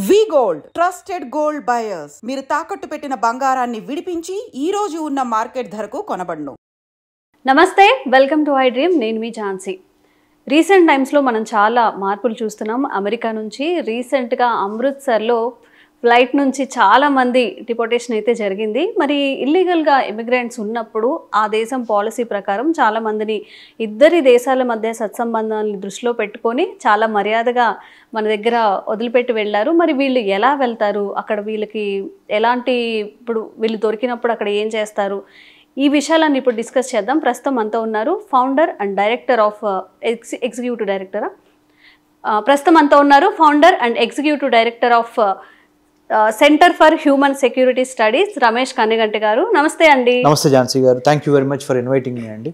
వి gold trusted gold buyers మీరు తాకట్టు పెట్టిన బంగారాన్ని విడిపించి ఈ రోజు ఉన్న మార్కెట్ ధరకు కొనబడును. నమస్తే, వెల్కమ్ టు ఐ డ్రీమ్. నేను మీ ఝాన్సీ. రీసెంట్ టైమ్స్లో మనం చాలా మార్పులు చూస్తున్నాం. అమెరికా నుంచి రీసెంట్గా అమృత్సర్లో ఫ్లైట్ నుంచి చాలామంది డిపోటేషన్ అయితే జరిగింది. మరి ఇల్లీగల్గా ఇమిగ్రెంట్స్ ఉన్నప్పుడు ఆ దేశం పాలసీ ప్రకారం చాలామందిని ఇద్దరి దేశాల మధ్య సత్సంబంధాలను దృష్టిలో పెట్టుకొని చాలా మర్యాదగా మన దగ్గర వదిలిపెట్టి వెళ్ళారు. మరి వీళ్ళు ఎలా వెళ్తారు, అక్కడ వీళ్ళకి ఎలాంటి, ఇప్పుడు వీళ్ళు దొరికినప్పుడు అక్కడ ఏం చేస్తారు, ఈ విషయాలను ఇప్పుడు డిస్కస్ చేద్దాం. ప్రస్తుతం అంతా ఉన్నారు founder and director of executive డైరెక్టరా ప్రస్తుతం అంతా ఉన్నారు founder and executive director of center for human security studies Ramesh Kanneganti గారు. నమస్తే అండి. నమస్తే ఝాన్సీ గారు, thank you very much for inviting మీ అండి.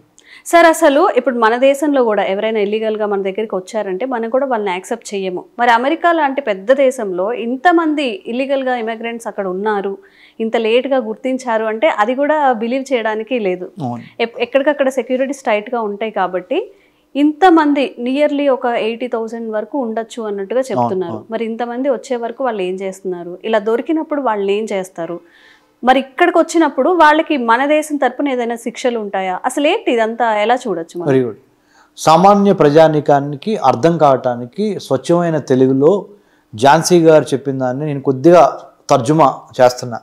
సార్, అసలు ఇప్పుడు మన దేశంలో కూడా ఎవరైనా ఇల్లీగల్గా మన దగ్గరికి వచ్చారంటే మనం కూడా వాళ్ళని యాక్సెప్ట్ చేయము. మరి అమెరికా లాంటి పెద్ద దేశంలో ఇంతమంది ఇల్లీగల్గా ఇమిగ్రెంట్స్ అక్కడ ఉన్నారు, ఇంత లేట్గా గుర్తించారు అంటే అది కూడా బిలీవ్ చేయడానికి లేదు. ఎక్కడికక్కడ సెక్యూరిటీస్ టైట్గా ఉంటాయి కాబట్టి ఇంతమంది నియర్లీ ఒక 80,000 వరకు ఉండొచ్చు అన్నట్టుగా చెప్తున్నారు. మరి ఇంతమంది వచ్చే వరకు వాళ్ళు ఏం చేస్తున్నారు, ఇలా దొరికినప్పుడు వాళ్ళు ఏం చేస్తారు, మరి ఇక్కడికి వచ్చినప్పుడు వాళ్ళకి మన దేశం తరపున ఏదైనా శిక్షలు ఉంటాయా, అసలు ఏంటి ఇదంతా ఎలా చూడొచ్చు? Very good. సామాన్య ప్రజానికానికి అర్థం కావటానికి స్వచ్ఛమైన తెలుగులో ఝాన్సీ గారు చెప్పిన దాన్ని నేను కొద్దిగా తర్జుమా చేస్తున్నా.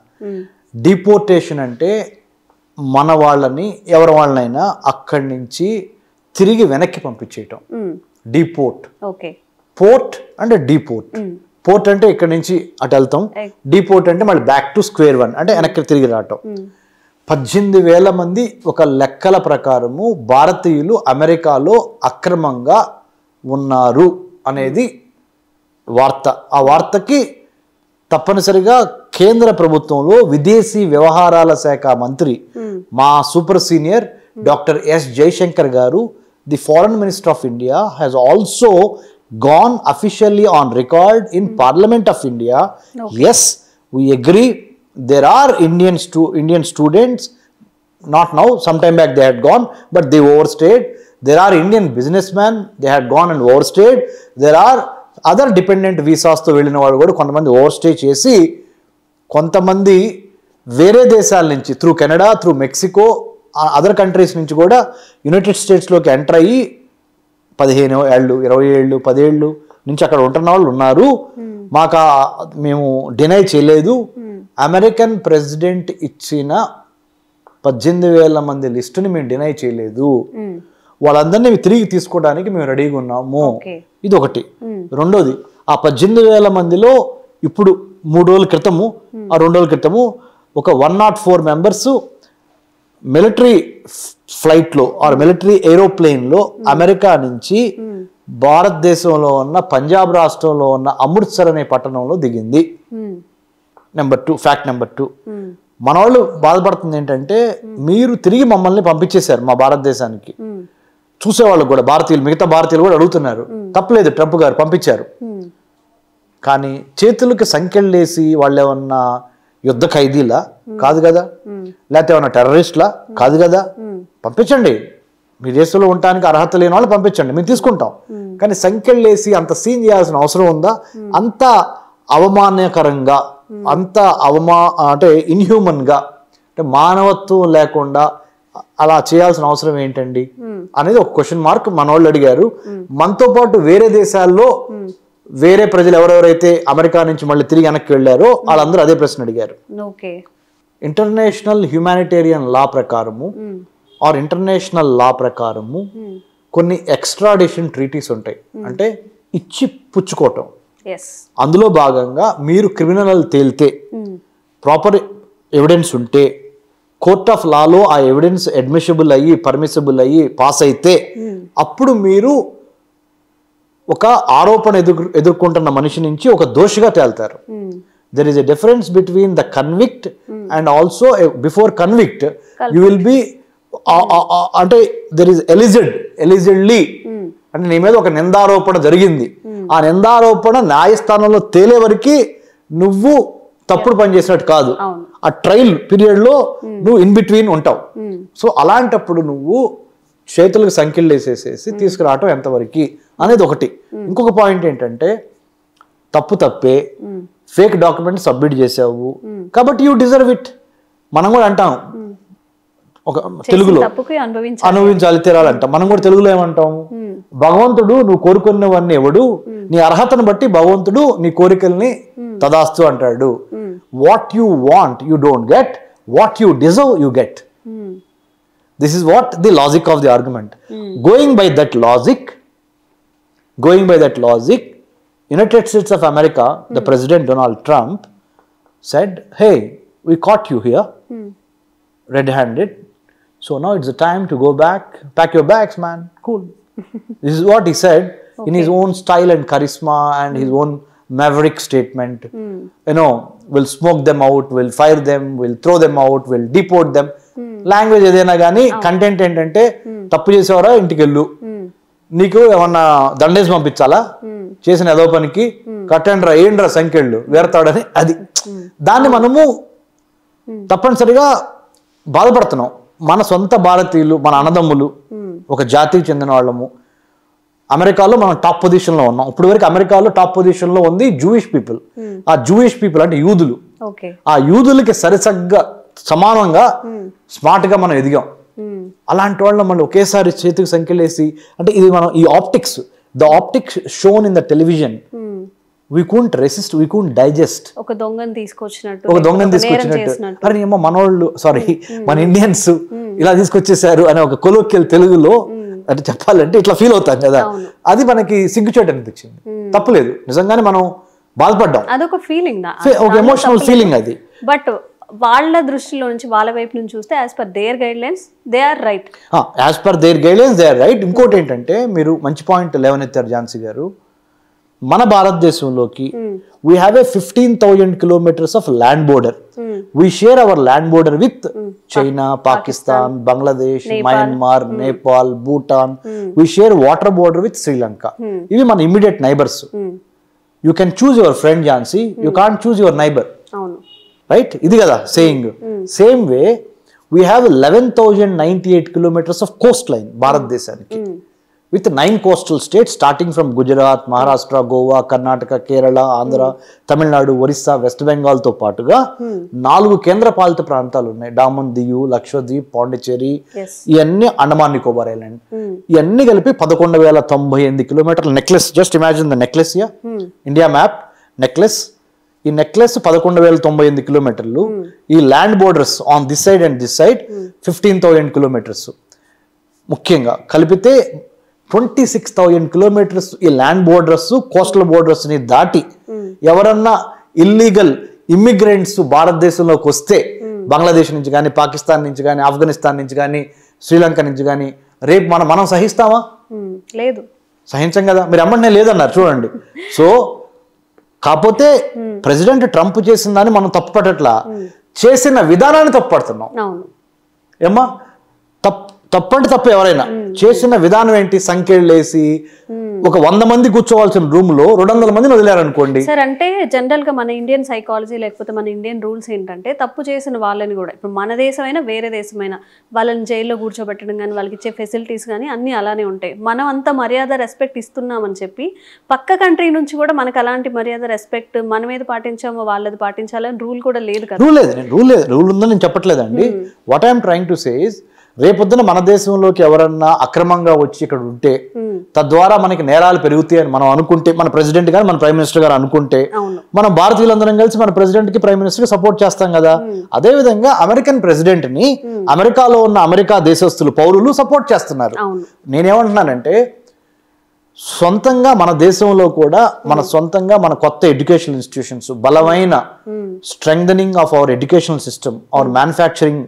డిపోర్టేషన్ అంటే మన వాళ్ళని ఎవరి వాళ్ళనైనా అక్కడి నుంచి తిరిగి వెనక్కి పంపించేయటం, డీపోర్ట్. పోర్ట్ అంటే డీపోర్ట్. పోర్ట్ అంటే ఇక్కడ నుంచి అటు వెళ్తాం, డీపోర్ట్ అంటే మళ్ళీ బ్యాక్ టు స్క్వేర్ వన్ అంటే వెనక్కి తిరిగి రావటం. 18,000 మంది ఒక లెక్కల ప్రకారము భారతీయులు అమెరికాలో అక్రమంగా ఉన్నారు అనేది వార్త. ఆ వార్తకి తప్పనిసరిగా కేంద్ర ప్రభుత్వంలో విదేశీ వ్యవహారాల శాఖ మంత్రి మా super senior doctor S Jaishankar garu, the foreign minister of India, has also gone officially on record in Parliament of India. Yes, we agree there are Indian students, not now, sometime back they had gone, but they overstayed. There are Indian businessmen, they had gone and overstayed. There are other dependent visas తో వెళ్ళిన వాళ్ళు కూడా కొంతమంది overstay చేసి, కొంతమంది వేరే దేశాల నుంచి through Canada, through Mexico, other countries నుంచి కూడా యునైటెడ్ స్టేట్స్లోకి ఎంటర్ అయ్యి 15 ఏళ్ళు, 20 ఏళ్ళు, 10 ఏళ్ళు నుంచి అక్కడ ఉంటున్న వాళ్ళు ఉన్నారు. మేము డినై చేయలేదు. అమెరికన్ ప్రెసిడెంట్ ఇచ్చిన 18,000 మంది లిస్టుని మేము డినై చేయలేదు. వాళ్ళందరినీ తిరిగి తీసుకోవడానికి మేము రెడీగా ఉన్నాము. ఇది ఒకటి. రెండోది, ఆ 18,000 మందిలో ఇప్పుడు 3 రోజుల క్రితము, ఆ 2 రోజుల క్రితము ఒక 104 మెంబర్స్ మిలిటరీ ఫ్లైట్లో ఆర్ మిలిటరీ ఏరోప్లేన్లో అమెరికా నుంచి భారతదేశంలో ఉన్న పంజాబ్ రాష్ట్రంలో ఉన్న అమృత్సర్ అనే పట్టణంలో దిగింది. Fact number 2. మన వాళ్ళు బాధపడుతుంది ఏంటంటే, మీరు తిరిగి మమ్మల్ని పంపించేశారు మా భారతదేశానికి. చూసేవాళ్ళు కూడా మిగతా భారతీయులు కూడా అడుగుతున్నారు, తప్పలేదు, ట్రంప్ గారు పంపించారు. కానీ చేతులకి సంఖ్యలేసి వాళ్ళు ఏమన్నా యుద్ధ ఖైదీలా? కాదు కదా. లేకపోతే ఏమన్నా టెర్రరిస్ట్లా? కాదు కదా. పంపించండి, మీ దేశంలో ఉండటానికి అర్హత లేని వాళ్ళు పంపించండి, మేము తీసుకుంటాం. కానీ సంఖ్యలేసి అంత సీన్ చేయాల్సిన అవసరం ఉందా? అంత అవమానకరంగా, అంత అంటే ఇన్హ్యూమన్గా, అంటే మానవత్వం లేకుండా అలా చేయాల్సిన అవసరం ఏంటండి అనేది ఒక క్వశ్చన్ మార్క్ మన వాళ్ళు అడిగారు. మనతో పాటు వేరే దేశాల్లో వేరే ప్రజలు ఎవరెవరైతే అమెరికా నుంచి మళ్ళీ తిరిగి వెనక్కి వెళ్ళారో వాళ్ళందరూ అదే ప్రశ్న అడిగారు. ఇంటర్నేషనల్ హ్యూమానిటేరియన్ లా ప్రకారము ఆర్ ఇంటర్నేషనల్ లా ప్రకారము కొన్ని ఎక్స్ట్రాడిషన్ ట్రీటీస్ ఉంటాయి, అంటే ఇచ్చి పుచ్చుకోవటం. అందులో భాగంగా మీరు క్రిమినల్ తేలితే, ప్రాపర్ ఎవిడెన్స్ ఉంటే, కోర్ట్ ఆఫ్ లాలో ఆ ఎవిడెన్స్ అడ్మిషబుల్ అయ్యి పర్మిసిబుల్ అయ్యి పాస్ అయితే అప్పుడు మీరు ఒక ఆరోపణ ఎదుర్కొంటున్న మనిషి నుంచి ఒక దోషిగా తేల్తారు. There is a difference between the convict and also before convict you will be, అంటే దెర్ ఈస్ ఎలిజిడ్లీ, అంటే నీ మీద ఒక నిందారోపణ జరిగింది, ఆ నిందారోపణ న్యాయస్థానంలో తేలే వరకు నువ్వు తప్పుడు పని చేసినట్టు కాదు. ఆ ట్రయల్ పీరియడ్ లో నువ్వు ఇన్ బిట్వీన్ ఉంటావు. సో అలాంటప్పుడు నువ్వు చేతులకు సంఖ్యలు వేసేసేసి తీసుకురావటం ఎంతవరకు అనేది ఒకటి. ఇంకొక పాయింట్ ఏంటంటే, తప్పే ఫేక్ డాక్యుమెంట్ సబ్మిట్ చేసావు కాబట్టి యూ డిజర్వ్ ఇట్. మనం కూడా అంటాం ఒక తెలుగులో అనుభవించాలి తీరాలంటాం. మనం కూడా తెలుగులో ఏమంటాం, భగవంతుడు నువ్వు కోరుకున్నవన్నీ ఎవడు, నీ అర్హతను బట్టి భగవంతుడు నీ కోరికల్ని తదాస్తు అంటాడు. What you want you don't get, what you deserve you get. This is what the logic of the argument. Going by that logic, United States of America, the President Donald Trump said, hey, we caught you here red-handed, so now it's the time to go back, pack your bags, man, cool. This is what he said in his own style and charisma and his own maverick statement. You know, we'll smoke them out, we'll fire them, we'll throw them out, we'll deport them. Language ఏదైనా కానీ content ఏంటంటే తప్పు చేసేవారా ఇంటికి వెళ్ళు, నీకు ఏమన్నా దండేసి పంపించాలా, చేసిన ఏదో పనికి కట్టండ్రా ఏండ్రా సంఖ్యలు వేరతాడని. అది దాన్ని మనము తప్పనిసరిగా బాధపడుతున్నాం. మన సొంత భారతీయులు, మన అన్నదమ్ములు, ఒక జాతికి చెందిన వాళ్ళము అమెరికాలో మనం టాప్ పొజిషన్ లో ఉన్నాం. ఇప్పుడు వరకు అమెరికాలో టాప్ పొజిషన్ లో ఉంది జూయిష్ పీపుల్. ఆ జూయిష్ పీపుల్ అంటే యూదులు. ఆ యూదులకి సరిసగ్గా సమానంగా స్మార్ట్ గా మనం ఎదిగాం. అలాంటి వాళ్ళ మళ్ళీ ఒకేసారి చేతికి సంఖ్యలేసి, అంటే ఇది మనం ఈ optics, the optics shown in the television, we couldn't resist, we couldn't digest. ఒక దొంగని తీసుకొచ్చినట్టు అరే ఏమో మనోళ్ళు సారీ మన ఇండియన్స్ ఇలా తీసుకొచ్చేసారు అనే ఒక కొలోక్యల్ తెలుగులో అంటే చెప్పాలంటే ఇట్లా ఫీల్ అవుతాం కదా, అది మనకి సిగ్గుచేటు అనిపించింది. తప్పులేదు, నిజంగానే మనం బాధపడ్డాం. అదొక ఫీలింగ్, ఒక ఎమోషనల్ ఫీలింగ్ అది. బట్ వాళ్ళ దృష్టిలో నుంచి, వాళ్ళ వైపు నుంచి చూస్తే as per their guidelines they are right. As per their guidelines they are right. ఇంకోటి ఏంటంటే మీరు మంచి పాయింట్ లేవనెత్తారు ఝాన్సీ గారు. మన భారతదేశంలోకి we have a 15,000 kilometers of land border. We share our land border with China, Pakistan, Bangladesh, Myanmar, Nepal, Bhutan. We share water border with Sri Lanka. Ivi మన immediate neighbors. You can choose your friend, Jhansi, you can't choose your neighbor. Right? ఇది కదా saying. Same way we have 11,098 kilometers of coastline భారతదేశానికి. With 9 coastal states starting from Gujarat, Maharashtra, Goa, Karnataka, Kerala, Andhra, Tamil Nadu, Orissa, West Bengal తో పాటుగా 4 కేంద్ర పాలిత ప్రాంతాలు ఉన్నాయి. డామన్ దియు, లక్షద్వీప్, పాండిచేరి, ఇవన్నీ అండమాన్ నికోబార్ ఐలాండ్. ఇవన్నీ కలిపి 11,098 కిలోమీటర్ల necklace. Just imagine the necklace here, India map necklace. ఈ నెక్లెస్ 11,098 కిలోమీటర్లు. ఈ land borders on this side and this side 15,000 kilometres. ముఖ్యంగా కలిపితే 26,000 కిలోమీటర్స్ ఈ ల్యాండ్ బోర్డర్స్, కోస్టల్ బోర్డర్స్ ని దాటి ఎవరన్నా ఇల్లీగల్ ఇమ్మిగ్రెంట్స్ భారతదేశంలోకి వస్తే, బంగ్లాదేశ్ నుంచి కానీ, పాకిస్తాన్ నుంచి కానీ, ఆఫ్ఘనిస్తాన్ నుంచి కానీ, శ్రీలంక నుంచి కానీ, రేపు మనం సహిస్తామా? లేదు, సహించం కదా. మీరు అమ్మనే లేదన్నారు చూడండి. సో కాకపోతే ప్రెసిడెంట్ ట్రంప్ చేసిన దాన్ని మనం తప్పు పట్టట్లా, చేసిన విధానాన్ని తప్పు పడుతున్నాం. ఏమ్మా తప్పంటే తప్పు. ఎవరైనా చేసిన విధానం ఏంటి? సంఖ్యలేసి ఒక 100 మంది కూర్చోవాల్సిన రూమ్ లో 200 మందిని వదిలేరనుకోండి సార్. అంటే జనరల్ గా మన ఇండియన్ సైకాలజీ లేకపోతే మన ఇండియన్ రూల్స్ ఏంటంటే, తప్పు చేసిన వాళ్ళని కూడా, ఇప్పుడు మన దేశమైనా వేరే దేశమైనా, వాళ్ళని జైల్లో కూర్చోబెట్టడం కానీ, వాళ్ళకి ఇచ్చే ఫెసిలిటీస్ కానీ అన్ని అలానే ఉంటాయి. మనం అంత మర్యాద రెస్పెక్ట్ ఇస్తున్నామని చెప్పి పక్క కంట్రీ నుంచి కూడా మనకు అలాంటి మర్యాద రెస్పెక్ట్ మనం ఏది పాటించామో వాళ్ళది పాటించాలని రూల్ కూడా లేదు కదా. రూల్ ఉందని నేను చెప్పట్లేదండి. What I'm trying to say is, రేపొద్దున మన దేశంలోకి ఎవరన్నా అక్రమంగా వచ్చి ఇక్కడ ఉంటే, తద్వారా మనకి నేరాలు పెరుగుతాయని మనం అనుకుంటే, మన ప్రెసిడెంట్ గారు, మన ప్రైమ్ మినిస్టర్ గారు అనుకుంటే, మనం భారతీయులందరం కలిసి మన ప్రెసిడెంట్ కి, ప్రైమ్ మినిస్టర్ కి సపోర్ట్ చేస్తాం కదా. అదే విధంగా అమెరికన్ ప్రెసిడెంట్ ని అమెరికాలో ఉన్న అమెరికా దేశస్తులు, పౌరులు సపోర్ట్ చేస్తున్నారు. నేనేమంటున్నానంటే, సొంతంగా మన దేశంలో కూడా మన కొత్త ఎడ్యుకేషనల్ ఇన్స్టిట్యూషన్స్, బలమైన strengthening of our educational system, our manufacturing,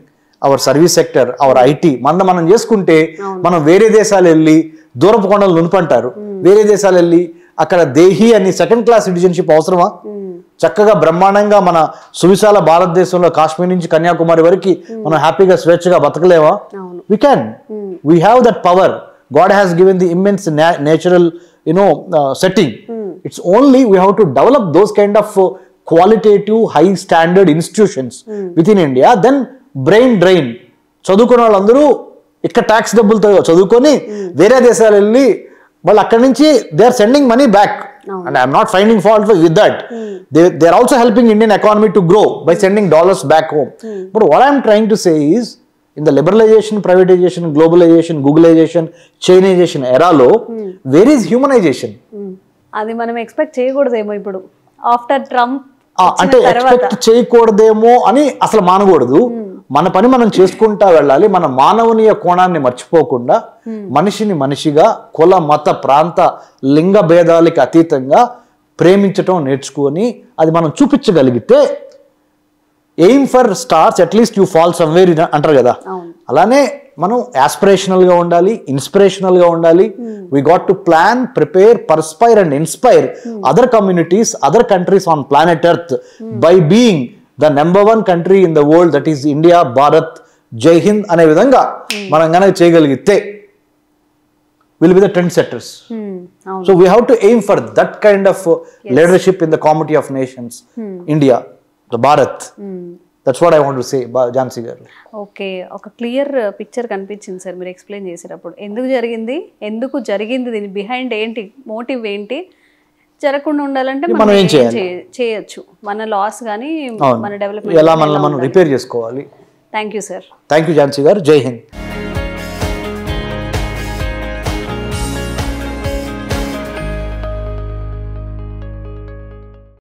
our service sector, our IT మనం చేసుకుంటే, మనం వేరే దేశాలు వెళ్ళి, దూరపు కొండలు నునుపంటారు, వేరే దేశాలు వెళ్ళి అక్కడ దేహి అని సెకండ్ క్లాస్ సిటిజన్షిప్ అవసరమా? చక్కగా బ్రహ్మాండంగా మన సువిశాల భారతదేశంలో కాశ్మీర్ నుంచి కన్యాకుమారి వరకు మనం హ్యాపీగా స్వేచ్ఛగా బతకలేవా? we can, we have that power. God has given the immense natural setting. It's only we have to develop those kind of qualitative high standard institutions within India. Then brain drain, చదువుకున్న వాళ్ళందరూ ఇక్కడ tax డబ్బులతో చదువుకొని వేరే దేశాలు వెళ్ళి వాళ్ళు అక్కడి నుంచి they are sending money back and I'm not finding fault with that. They're also helping Indian economy to grow by sending dollars back home. But what I'm trying to say is, in the liberalization, privatization, globalization, Googleization, Chinization era lo, where is humanization? అది మనం expect చేయకూడదేమో ఇప్పుడు after Trump అంటే expect చేయకూడదేమో అని అసలు మానకూడదు. మన పని మనం చేసుకుంటా వెళ్ళాలి. మన మానవనీయ కోణాన్ని మర్చిపోకుండా మనిషిని మనిషిగా కుల మత ప్రాంత లింగ భేదాలకి అతీతంగా ప్రేమించటం నేర్చుకొని అది మనం చూపించగలిగితే, aim for stars at least you fall somewhere అంటారు కదా, అలానే మనం యాస్పిరేషనల్గా ఉండాలి, ఇన్స్పిరేషనల్గా ఉండాలి. We got to plan, prepare, perspire and inspire other communities, other countries on planet earth by being the number 1 country in the world, that is India, Bharat, జై హింద్ అనే విధంగా మనం కనుక చేయగలిగితే will be the trend setters. So we have to aim for that kind of leadership in the comity of nations, India, the Bharat. That's what I want to say Jhansi గారు. Okay, ఒక clear picture కనిపించింది sir మీరు explain చేసేటప్పుడు. ఎందుకు జరిగింది, దీని behind ఏంటి, motive ఏంటి, జరగకుండా ఉండాలంటే మనం ఏం చేయొచ్చు, మన లాస్ కానీ మన డెవలప్మెంట్ ఎలా మనం రిపేర్ చేసుకోవాలి. Thank you sir. Thank you Jhansi గారు. జై హింద్.